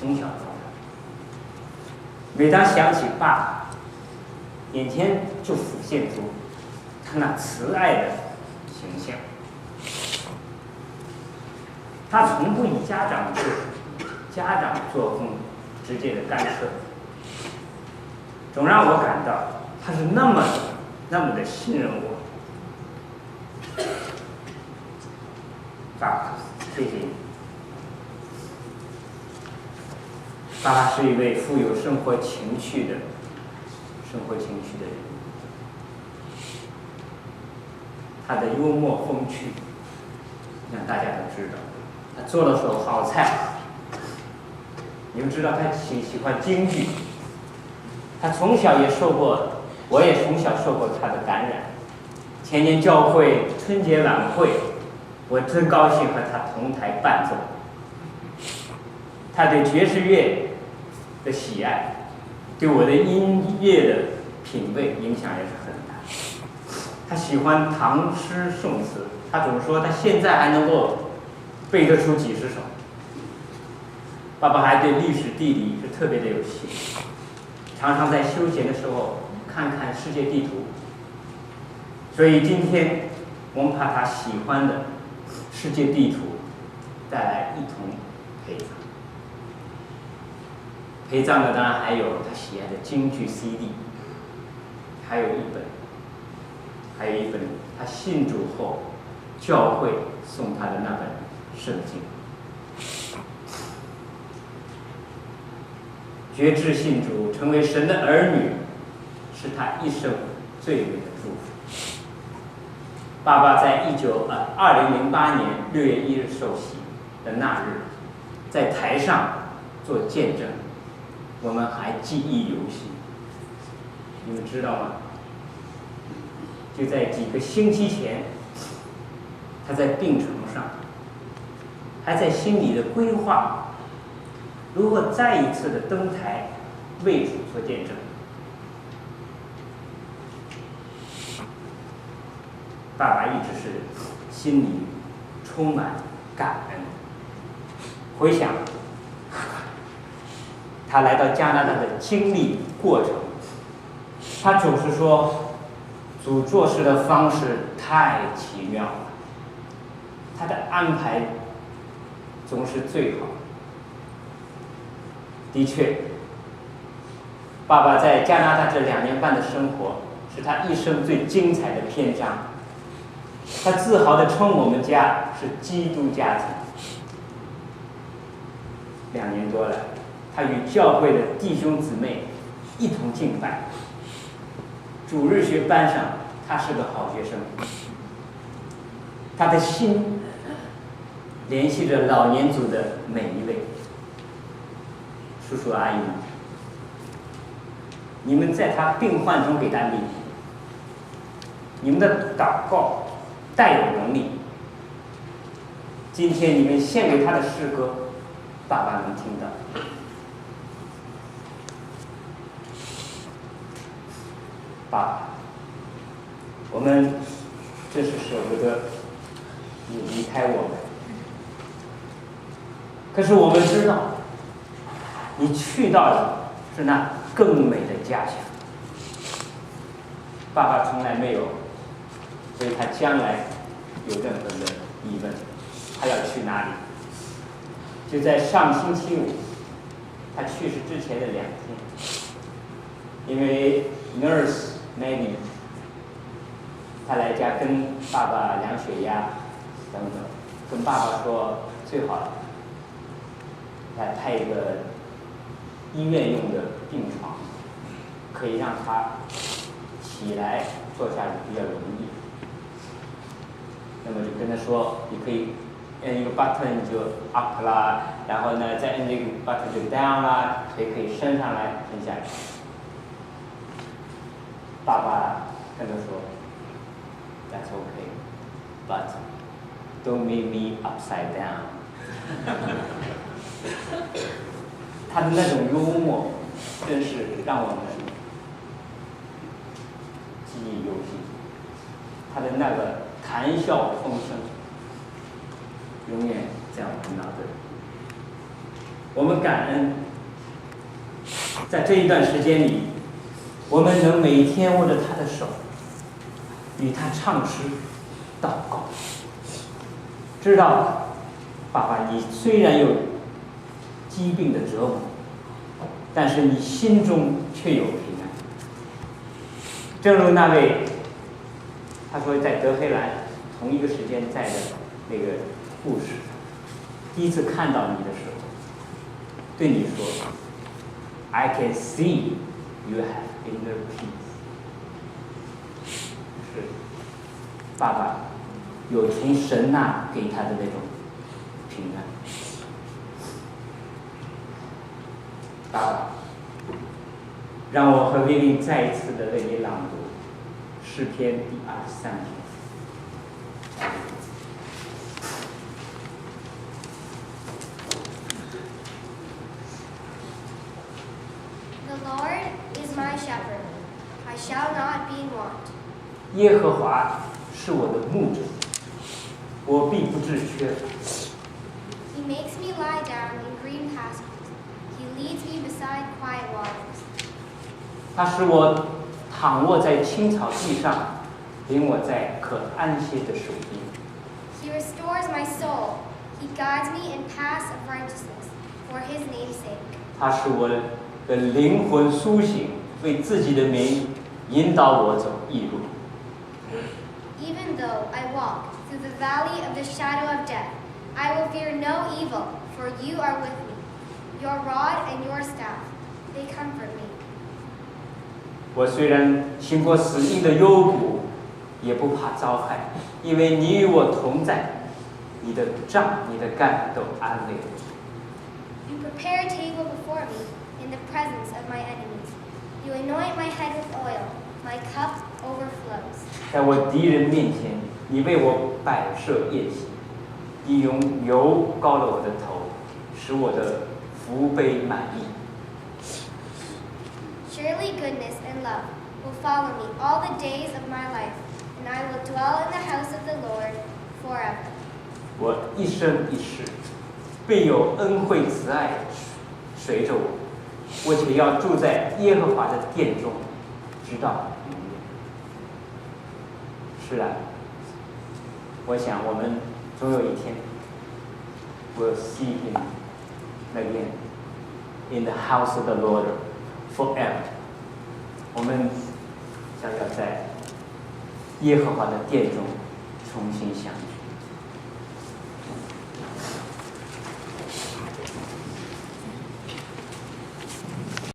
从小到大，每当想起爸爸，眼前就浮现出他那慈爱的形象。他从不以家长作风直接的干涉，总让我感到他是那么的信任我。爸爸，谢谢你。爸爸是一位富有生活情趣的人，他的幽默风趣，让大家都知道。他做了手好菜，你们知道他喜欢京剧。他从小也受过，我也从小受过他的感染。前年教会春节晚会，我真高兴和他同台伴奏。他对爵士乐的喜爱，对我的音乐的品味影响也是很大。他喜欢唐诗宋词，他总说他现在还能够背得出几十首。爸爸还对历史地理是特别的有兴趣，常常在休闲的时候看看世界地图。所以今天我们把他喜欢的世界地图带来一同陪葬。陪葬的当然还有他喜爱的京剧 CD， 还有一本他信主后教会送他的那本圣经。决志信主，成为神的儿女，是他一生最美的祝福。爸爸在2008年6月1日受洗的那日，在台上做见证，我们还记忆犹新。你们知道吗？就在几个星期前，他在病床上，还在心里的规划如何再一次的登台为主做见证。爸爸一直是心里充满感恩。回想他来到加拿大的经历过程，他总是说主做事的方式太奇妙了，他的安排总是最好。的确，爸爸在加拿大这2年半的生活是他一生最精彩的篇章。他自豪地称我们家是基督家庭。2年多了，他与教会的弟兄姊妹一同敬拜。主日学班上，他是个好学生。他的心联系着老年组的每一位叔叔阿姨们，你们在他病患中给他礼，你们的祷告带有能力。今天你们献给他的诗歌，爸爸能听到。爸爸，我们真是舍不得你离开我们，可是我们知道你去到的是那更美的家乡。爸爸从来没有对他将来有任何的疑问，他要去哪里？就在上星期五，他去世之前的2天，因为 nurse Maggie， 他来家跟爸爸量血压等等，跟爸爸说最好来派一个医院用的病床，可以让他起来坐下来比较容易。那么就跟他说，你可以按一个 button 就 up 啦，然后呢再按这个 button 就 down 啦，腿可以伸上来伸下来。爸爸跟他说 ，That's okay, but don't make me upside down 。他的那种幽默，真是让我们记忆犹新。他的那个谈笑风生，永远在我们脑子里。我们感恩，在这一段时间里，我们能每天握着他的手，与他唱诗、祷告，知道爸爸，你虽然有疾病的折磨，但是你心中却有平安。正如那位他说在德黑兰同一个时间在的那个护士，第一次看到你的时候，对你说 ：“I can see you have inner peace。”是爸爸有从神那给他的那种平安。爸爸，让我和薇薇再一次的为你朗读诗篇第23篇。The Lord is my shepherd; I shall not be in want. 耶和华是我的牧者，我必不致缺乏。He makes me lie down in green pastures. He leads me beside quiet waters. 他使我躺卧在青草地上，领我在可安歇的水边。He restores my soul. He guides me in paths of righteousness for his name's sake. 他使我的灵魂苏醒，为自己的名引导我走义路。Even though I walk through the valley of the shadow of death, I will fear no evil, for you are with me. Your rod and your staff, they comfort me. 我虽然行过死荫的幽谷，也不怕遭害，因为你与我同在。你的杖、你的竿都安慰我。You prepare a table before me in the presence of my enemies. You anoint my head with oil. My cup overflows. 在我敌人面前，你为我摆设宴席，你用油膏了我的头，使我的福杯满溢。Surely goodness and love will follow me all the days of my life, and I will dwell in the house of the Lord forever. 我一生一世，必有恩惠慈爱随着我，我且要住在耶和华的殿中，直到永远。是啊，我想我们总有一天 will see him again in the house of the Lord forever。我们将要在耶和华的殿中重新相遇。